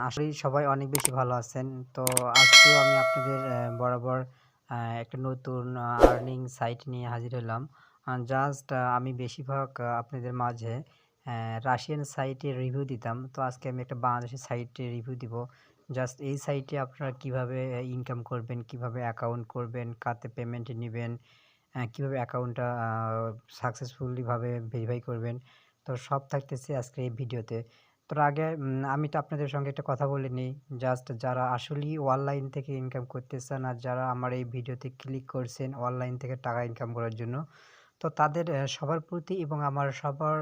আসলে সবাই অনেক বেশি ভালো আছেন। তো আজকেও আমি আপনাদের বরাবর একটা নতুন আর্নিং সাইট নিয়ে হাজির হলাম। জাস্ট আমি বেশিরভাগ আপনাদের মাঝে রাশিয়ান সাইটের রিভিউ দিতাম। তো আজকে আমি একটা বাংলাদেশি সাইটের রিভিউ দিব। জাস্ট এই সাইটে আপনারা কিভাবে ইনকাম করবেন, কিভাবে অ্যাকাউন্ট করবেন, কাতে পেমেন্ট নিবেন, কিভাবে অ্যাকাউন্টটা সাকসেসফুলি ভাবে ভেরিফাই করবেন। তো সব থাকতেছে আজকের এই ভিডিওতে। তোর আগে আমি তো আপনাদের সঙ্গে একটা কথা বলে নিই। জাস্ট যারা আসলেই অনলাইন থেকে ইনকাম করতে চান আর যারা আমার এই ভিডিওতে ক্লিক করছেন অনলাইন থেকে টাকা ইনকাম করার জন্য, তো তাদের সবার প্রতি এবং আমার সবার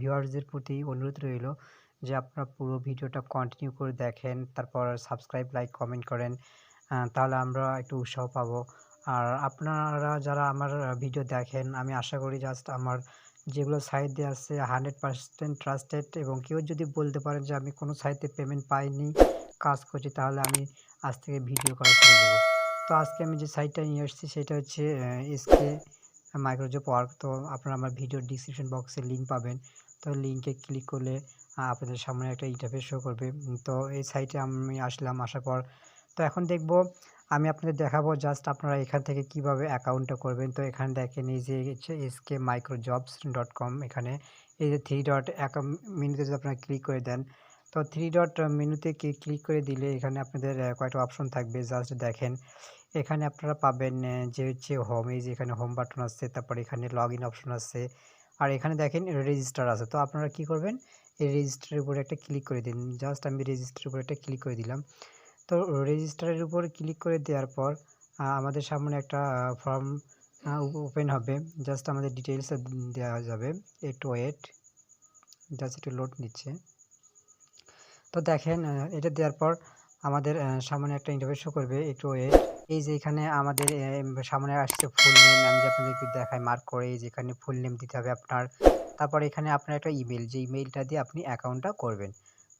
ভিউয়ার্সদের প্রতি অনুরোধ রইল যে আপনারা পুরো ভিডিওটা কন্টিনিউ করে দেখেন। তারপর সাবস্ক্রাইব, লাইক, কমেন্ট করেন। তাহলে আমরা একটু উৎসাহ পাবো। আর আপনারা যারা আমার ভিডিও দেখেন, আমি আশা করি জাস্ট আমার যেগুলো সাইট দেয়া আছে 100% ট্রাস্টেড, এবং কেউ যদি বলতে পারেন যে আমি কোনো সাইটে পেমেন্ট পাইনি, কাজ করছি, তাহলে আমি আজ থেকে ভিডিও করা ছেড়ে দেবো। তো আজকে আমি যে সাইটটা নিয়ে এসেছি সেটা হচ্ছে এসকে মাইক্রোজব ওয়ার্ক। তো আপনারা আমার ভিডিওর ডিসক্রিপশন বক্সে লিঙ্ক পাবেন। তো লিঙ্কে ক্লিক করলে আপনাদের সামনে একটা ইন্টারফেস শো করবে। তো এই সাইটে আমি আসলাম, আসার পর তো এখন দেখব আমি আপনাদের দেখাবো জাস্ট আপনারা এখান থেকে কিভাবে অ্যাকাউন্টটা করবেন। তো এখানে দেখেন এই যে হচ্ছে skmicrojobs.com, এখানে এই যে থ্রি ডট মেনুতে যদি আপনারা ক্লিক করে দেন, তো থ্রি ডট মেনুতে ক্লিক করে দিলে এখানে আপনাদের কয়েকটা অপশন থাকবে। জাস্ট দেখেন এখানে আপনারা পাবেন যে হচ্ছে হোম, এই যে এখানে হোম বাটন আছে, তারপরে এখানে লগ ইন অপশন আছে, আর এখানে দেখেন রেজিস্টার আছে। তো আপনারা কি করবেন, এই রেজিস্টারের উপরে একটা ক্লিক করে দিন। জাস্ট আমি রেজিস্টারের উপরে একটা ক্লিক করে দিলাম। তো রেজিস্টারের উপর ক্লিক করে দেওয়ার পর আমাদের সামনে একটা ফর্ম ওপেন হবে। জাস্ট আমাদের ডিটেলস দেওয়া যাবে। একটু ওয়েট, জাস্ট একটু লোড নিচ্ছে। তো দেখেন এটা দেওয়ার পর আমাদের সামনে একটা ইন্টারফেস শো করবে, একটু ওয়েট। এই যে এখানে আমাদের সামনে আসছে ফুল নেম, আমি যে আপনাদের একটু দেখাই মার্ক করে, এই যে এখানে ফুল নেম দিতে হবে আপনার। তারপর এখানে আপনার একটা ইমেল, যে ইমেলটা দিয়ে আপনি অ্যাকাউন্টটা করবেন।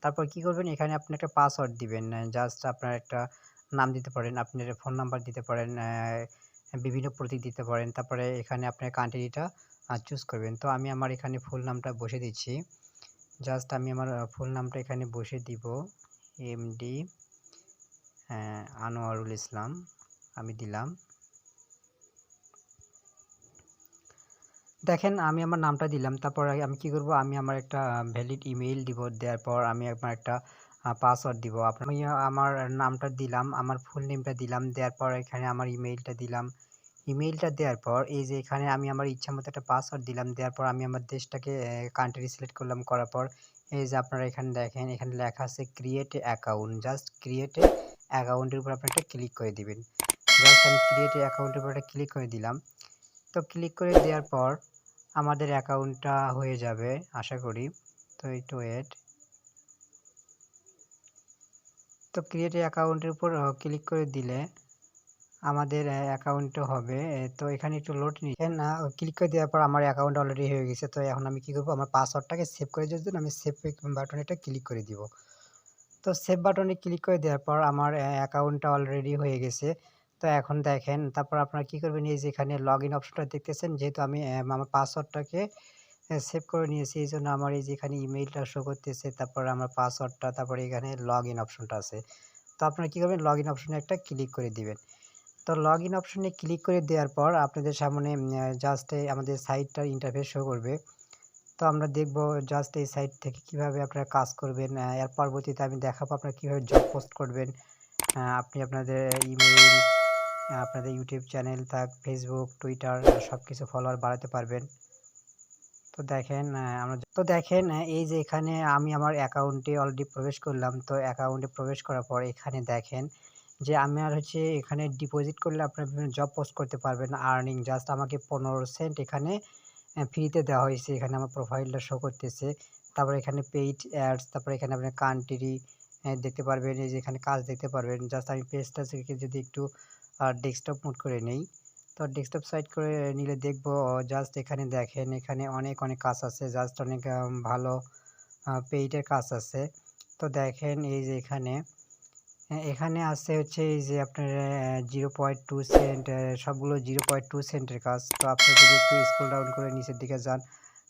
তারপর কি করবেন, এখানে আপনি একটা পাসওয়ার্ড দিবেন। জাস্ট আপনার একটা নাম দিতে পারেন, আপনার ফোন নাম্বার দিতে পারেন, বিভিন্ন প্রতীক দিতে পারেন। তারপরে এখানে আপনার কান্ট্রিটা চুজ করবেন। তো আমি আমার এখানে ফুল নামটা বসে দিচ্ছি। জাস্ট আমি আমার ফুল নামটা এখানে বসে দিব, এমডি আনোয়ারুল ইসলাম আমি দিলাম। দেখেন আমি আমার নামটা দিলাম। তারপর আমি কি করব, আমি আমার একটা ভ্যালিড ইমেইল দিব। দেওয়ার পর আমি আমার একটা পাসওয়ার্ড দিব। আমি আমার নামটা দিলাম, আমার ফুল নেমটা দিলাম। দেওয়ার পর এখানে আমার ইমেইলটা দিলাম। ইমেইলটা দেওয়ার পর এই যে এখানে আমি আমার ইচ্ছামতো একটা পাসওয়ার্ড দিলাম। দেওয়ার পর আমি আমার দেশটাকে কান্ট্রি সিলেক্ট করলাম। করার পর এই যে আপনারা এখানে দেখেন, এখানে লেখা আছে ক্রিয়েট অ্যাকাউন্ট। জাস্ট ক্রিয়েট অ্যাকাউন্টের উপর আপনি একটা ক্লিক করে দিবেন। জাস্ট আমি ক্রিয়েট অ্যাকাউন্টের উপর একটা ক্লিক করে দিলাম। তো ক্লিক করে দেওয়ার পর আমাদের অ্যাকাউন্টটা হয়ে যাবে আশা করি। তো একটু ওয়েট। তো ক্রিয়েট অ্যাকাউন্টের উপর ক্লিক করে দিলে আমাদের অ্যাকাউন্টটা হবে। তো এখানে একটু লোড নিচ্ছে না। ক্লিক করে দেওয়ার পর আমার অ্যাকাউন্ট অলরেডি হয়ে গেছে। তো এখন আমি কি করব, আমার পাসওয়ার্ডটাকে সেভ করে দেওয়ার জন্য আমি সেভ বাটনে একটা ক্লিক করে দিব। তো সেভ বাটনে ক্লিক করে দেওয়ার পর আমার অ্যাকাউন্টটা অলরেডি হয়ে গেছে। তো এখন দেখেন, তারপর আপনারা কি করবেন, এই যে এখানে লগ ইন অপশনটা দেখতেছেন, যেহেতু আমি আমার পাসওয়ার্ডটাকে সেভ করে নিয়েছি, এই জন্য আমার এই যে এখানে ইমেইলটা শো করতেছে, তারপর আমার পাসওয়ার্ডটা, তারপরে এখানে লগ ইন অপশনটা আছে। তো আপনারা কি করবেন, লগ ইন অপশনে একটা ক্লিক করে দিবেন। তো লগ ইন অপশনে ক্লিক করে দেওয়ার পর আপনাদের সামনে জাস্ট আমাদের সাইটটার ইন্টারফেস শো করবে। তো আমরা দেখব জাস্ট এই সাইট থেকে কিভাবে আপনারা কাজ করবেন। এর পরবর্তীতে আমি দেখাবো আপনারা কিভাবে জব পোস্ট করবেন। আপনি আপনাদের ইমেইল, আপনাদের ইউটিউব চ্যানেল থাক, ফেসবুক, টুইটার সব কিছু ফলোয়ার বাড়াতে পারবেন। তো দেখেন এই যে এখানে আমি আমার অ্যাকাউন্টে অলরেডি প্রবেশ করলাম। তো অ্যাকাউন্টে প্রবেশ করার পর এখানে দেখেন যে আমার হচ্ছে এখানে ডিপোজিট করলে আপনারা বিভিন্ন জব পোস্ট করতে পারবেন। আর্নিং জাস্ট আমাকে 15 সেন্ট এখানে ফ্রিতে দেওয়া হয়েছে। এখানে আমার প্রোফাইলটা শো করতেছে। তারপরে এখানে পেইড অ্যাডস, তারপরে এখানে আপনার কান্ট্রি দেখতে পারবেন। এই যে এখানে কাজ দেখতে পারবেন। জাস্ট আমি পেজটা থেকে যদি একটু ডেস্কটপ মোড করে নেই, তো ডেস্কটপ সাইড করে নিলে দেখব জাস্ট এখানে দেখেন, এখানে অনেক কাজ আছে। জাস্ট অনেক ভালো পেইডের কাজ আছে। তো দেখেন এই যে এখানে আছে হচ্ছে এই যে আপনার 0.2 সেন্ট, সবগুলো 0.2 সেন্টের কাজ। তো আপনারা যদি একটু স্ক্রল ডাউন করে নিচের দিকে যান,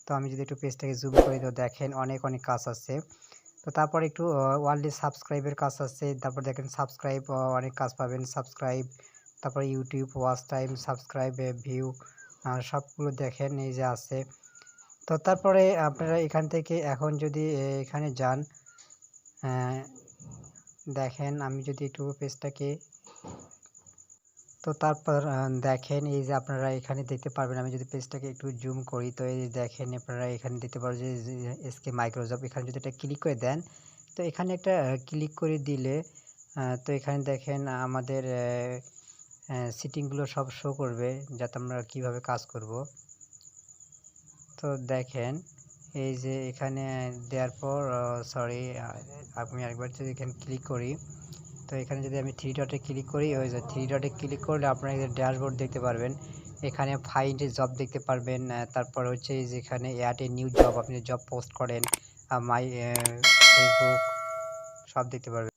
তো আমি যদি একটু পেজটাকে জুম করে, তো দেখেন অনেক কাজ আছে। তো তারপর একটু ওয়ানলি সাবস্ক্রাইবের কাজ আছে, তারপর দেখেন সাবস্ক্রাইব অনেক কাজ পাবেন, সাবস্ক্রাইব, তারপর YouTube watch time, subscribe, view, সবগুলো দেখেন এই যে আছে। তো তারপরে আপনারা এখান থেকে এখন যদি এখানে যান, দেখেন আমি যদি একটু পেজটাকে, তো তারপর দেখেন এই যে আপনারা এখানে দেখতে পারবেন, আমি যদি পেজটাকে একটু জুম করি, তো এই দেখেন আপনারা এখানে দেখতে পারবেন যে এসকে মাইক্রোজব, এখানে যদি এটা ক্লিক করে দেন, তো এখানে একটা ক্লিক করে দিলে তো এখানে দেখেন আমাদের সেটিংগুলো সব শো করবে, যাতে আমরা কিভাবে কাজ করব। তো দেখেন এই যে এখানে দেওয়ার পর সরি, আমি আরেকবার যদি এখানে ক্লিক করি, তো এখানে যদি আমি থ্রি ডটে ক্লিক করি, ওই যে থ্রি ডটে ক্লিক করলে আপনারা এই ড্যাশবোর্ড দেখতে পারবেন, এখানে ফাইন্ড জব দেখতে পারবেন, তারপর হচ্ছে এই যে এখানে অ্যাড এ নিউ জব, আপনি জব পোস্ট করেন, মাই ফেসবুক, সব দেখতে পারবেন।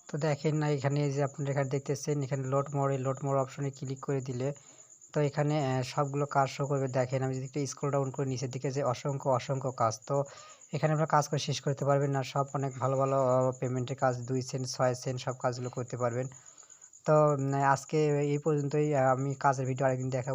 তো দেখেন না এখানে এই যে আপনারা এখানে দেখতেছেন, এখানে লোড মোর অপশনে ক্লিক করে দিলে তো এখানে সবগুলো কাজ শো করবে। দেখেন আমি যদি একটু স্ক্রল ডাউন করে নিচের দিকে, যে অসংখ্য কাজ, তো এখানে আপনারা কাজ করে শেষ করতে পারবেন না, সব অনেক ভালো পেমেন্টের কাজ, 2 সেন্ট 6 সেন্ট সব কাজগুলো করতে পারবেন। তো আজকে এই পর্যন্তই, আমি কাজের ভিডিও আরেকদিন দেখাবো।